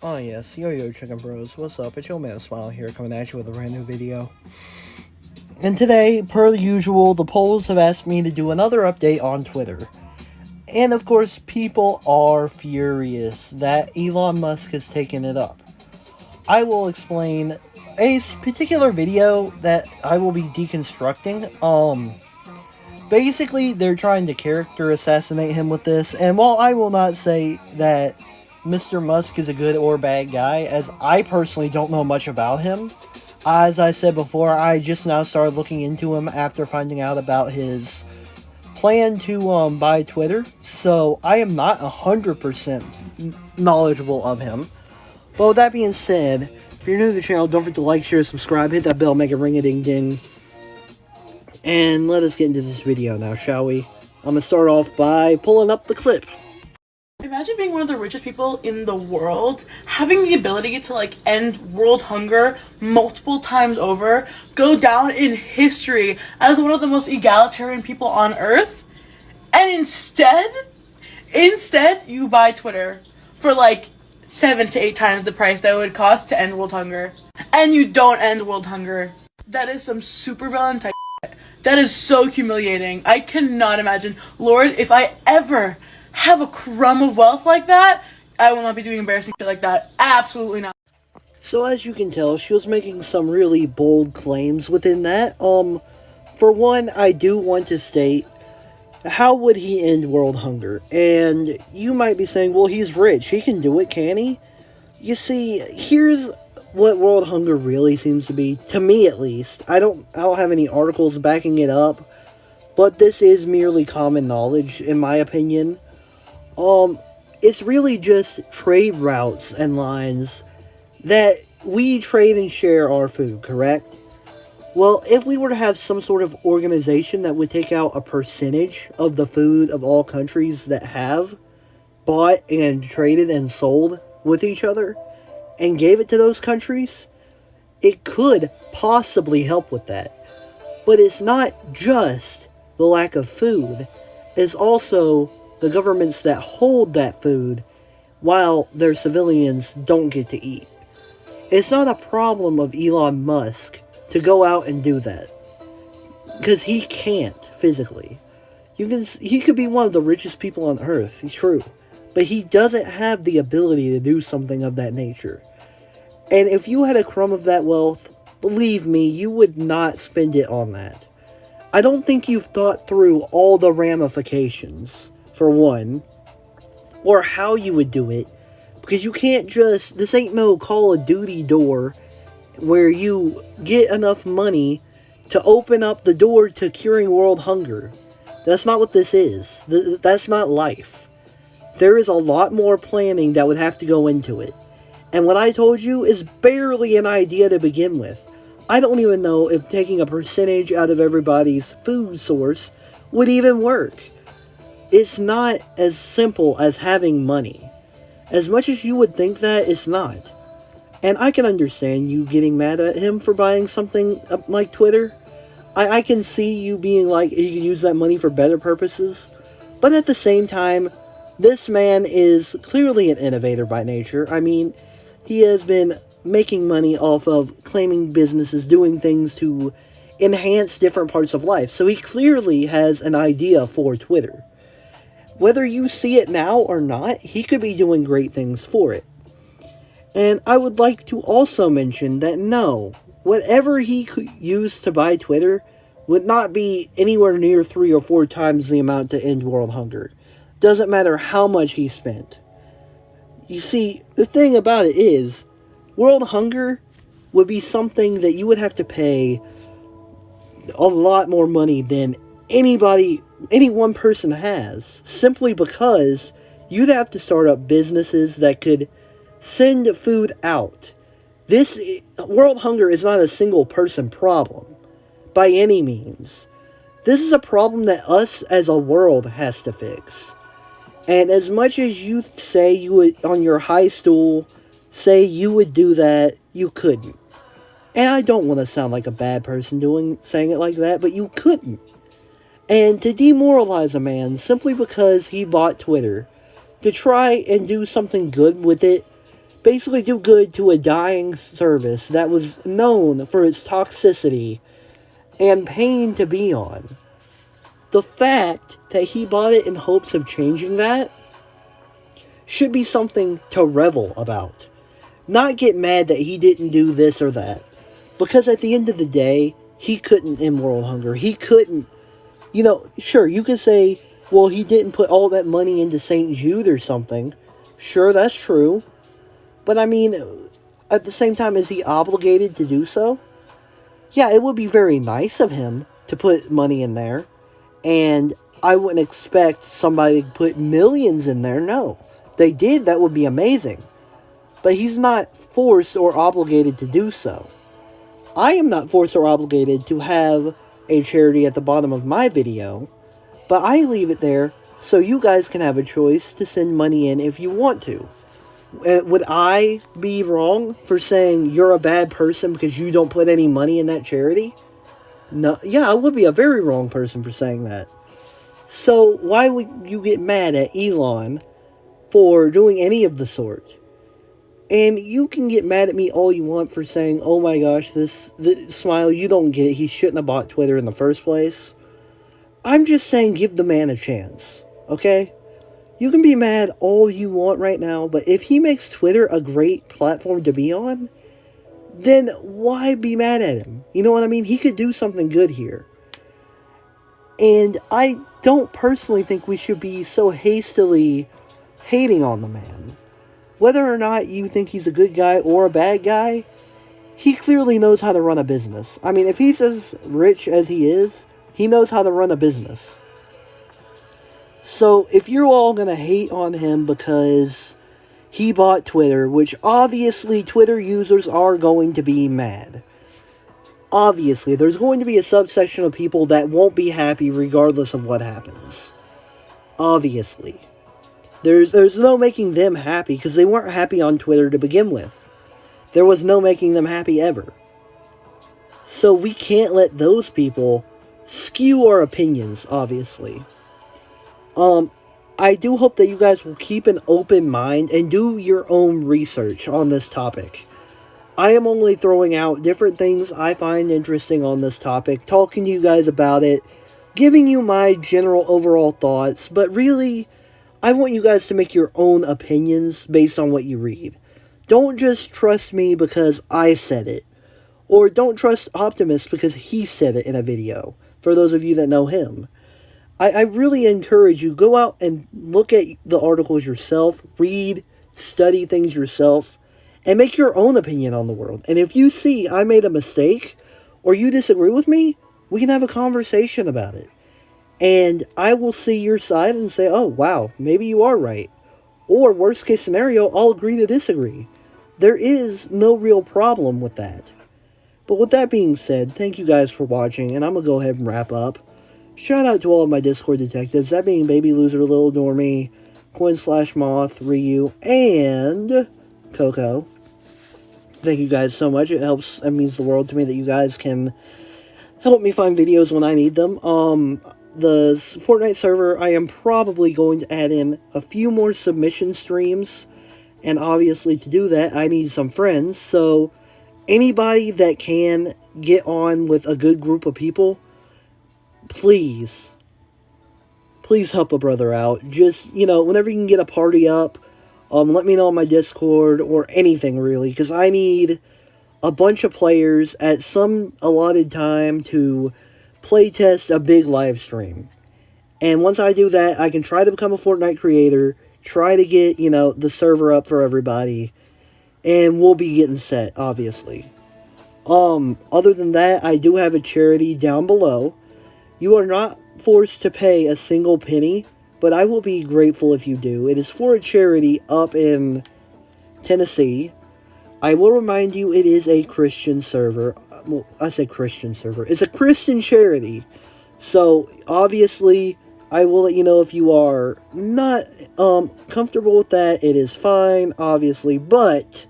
Oh yes, yo chicken bros, what's up? It's your man Smile here coming at you with a brand new video. And today, per usual, the polls have asked me to do another update on Twitter. And of course, people are furious that Elon Musk has taken it up. I will explain a particular video that I will be deconstructing. Basically, they're trying to character assassinate him with this, and while I will not say that Mr. Musk is a good or bad guy, as I personally don't know much about him, as I said before, I just now started looking into him after finding out about his plan to buy Twitter, so I am not 100% knowledgeable of him. But with that being said, if you're new to the channel, don't forget to like, share, subscribe, hit that bell, make it ring-a-ding-ding. And let us get into this video now, shall we? I'm gonna start off by pulling up the clip. Imagine being one of the richest people in the world, having the ability to end world hunger multiple times over, go down in history as one of the most egalitarian people on earth, and instead you buy Twitter for 7 to 8 times the price that it would cost to end world hunger. And you don't end world hunger. That is some super villain type. That is so humiliating. I cannot imagine. Lord, if I ever have a crumb of wealth like that, I will not be doing embarrassing shit like that. Absolutely not. So as you can tell, she was making some really bold claims within that. For one, I do want to state, how would he end world hunger? And you might be saying, well, he's rich. He can do it, can he? You see, here's what world hunger really seems to be, to me at least. I don't have any articles backing it up, but this is merely common knowledge, in my opinion. It's really just trade routes and lines that we trade and share our food, correct? Well, if we were to have some sort of organization that would take out a percentage of the food of all countries that have bought and traded and sold with each other, and gave it to those countries, it could possibly help with that. But it's not just the lack of food, it's also the governments that hold that food while their civilians don't get to eat. It's not a problem of Elon Musk to go out and do that, because he can't physically. He could be one of the richest people on earth, it's true, but he doesn't have the ability to do something of that nature. And if you had a crumb of that wealth, believe me, you would not spend it on that. I don't think you've thought through all the ramifications, for one, or how you would do it, because you can't just, this ain't no Call of Duty door where you get enough money to open up the door to curing world hunger. That's not what this is. That's not life. There is a lot more planning that would have to go into it. And what I told you is barely an idea to begin with. I don't even know if taking a percentage out of everybody's food source would even work. It's not as simple as having money. As much as you would think that, it's not. And I can understand you getting mad at him for buying something like Twitter. I can see you being like, you can use that money for better purposes. But at the same time, this man is clearly an innovator by nature. I mean, he has been making money off of claiming businesses, doing things to enhance different parts of life. So he clearly has an idea for Twitter. Whether you see it now or not, he could be doing great things for it. And I would like to also mention that no, whatever he could use to buy Twitter would not be anywhere near 3 or 4 times the amount to end world hunger. Doesn't matter how much he spent. You see, the thing about it is, world hunger would be something that you would have to pay a lot more money than any one person has, simply because you'd have to start up businesses that could send food out. This world hunger is not a single person problem, by any means. This is a problem that us as a world has to fix. And as much as you say you would, on your high stool, say you would do that, you couldn't. And I don't want to sound like a bad person saying it like that, but you couldn't. And to demoralize a man simply because he bought Twitter, to try and do something good with it, basically do good to a dying service that was known for its toxicity and pain to be on. The fact that he bought it in hopes of changing that should be something to revel about. Not get mad that he didn't do this or that. Because at the end of the day, he couldn't end world hunger. He couldn't, sure, you could say, well, he didn't put all that money into St. Jude or something. Sure, that's true. But I mean, at the same time, is he obligated to do so? Yeah, it would be very nice of him to put money in there. And I wouldn't expect somebody to put millions in there, no. If they did, that would be amazing. But he's not forced or obligated to do so. I am not forced or obligated to have a charity at the bottom of my video, but I leave it there so you guys can have a choice to send money in if you want to. Would I be wrong for saying you're a bad person because you don't put any money in that charity? No, yeah, I would be a very wrong person for saying that. So why would you get mad at Elon for doing any of the sort? And you can get mad at me all you want for saying, oh my gosh, this Smile, you don't get it. He shouldn't have bought Twitter in the first place. I'm just saying give the man a chance, okay? You can be mad all you want right now, but if he makes Twitter a great platform to be on, then why be mad at him? You know what I mean? He could do something good here. And I don't personally think we should be so hastily hating on the man. Whether or not you think he's a good guy or a bad guy, he clearly knows how to run a business. I mean, if he's as rich as he is, he knows how to run a business. So, if you're all gonna hate on him because he bought Twitter, which obviously Twitter users are going to be mad. Obviously, there's going to be a subsection of people that won't be happy regardless of what happens. Obviously. There's no making them happy because they weren't happy on Twitter to begin with. There was no making them happy ever. So we can't let those people skew our opinions, obviously. I do hope that you guys will keep an open mind and do your own research on this topic. I am only throwing out different things I find interesting on this topic, talking to you guys about it, giving you my general overall thoughts, but really, I want you guys to make your own opinions based on what you read. Don't just trust me because I said it. Or don't trust Optimus because he said it in a video, for those of you that know him. I really encourage you, go out and look at the articles yourself, read, study things yourself, and make your own opinion on the world. And if you see I made a mistake, or you disagree with me, we can have a conversation about it. And I will see your side and say, oh, wow, maybe you are right. Or, worst case scenario, I'll agree to disagree. There is no real problem with that. But with that being said, thank you guys for watching, and I'm going to go ahead and wrap up. Shout out to all of my Discord detectives, that being Baby Loser, Little Normie, Coin/Moth, Ryu, and Coco. Thank you guys so much. It helps, it means the world to me that you guys can help me find videos when I need them. The Fortnite server, I am probably going to add in a few more submission streams, and obviously to do that, I need some friends, so anybody that can get on with a good group of people, please help a brother out. Just, whenever you can get a party up, let me know on my Discord, or anything really, because I need a bunch of players at some allotted time to playtest a big live stream. And once I do that, I can try to become a Fortnite creator, try to get, the server up for everybody, and we'll be getting set, obviously. Other than that, I do have a charity down below. You are not forced to pay a single penny, but I will be grateful if you do. It is for a charity up in Tennessee. I will remind you, it is a Christian server. Well, I say Christian server. It's a Christian charity. So, obviously, I will let you know if you are not comfortable with that. It is fine, obviously, but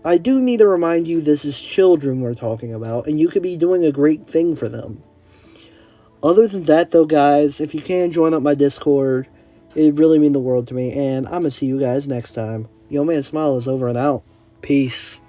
I do need to remind you this is children we're talking about, and you could be doing a great thing for them. Other than that, though, guys, if you can join up my Discord, it'd really mean the world to me, and I'm going to see you guys next time. Yo Man Smile is over and out. Peace.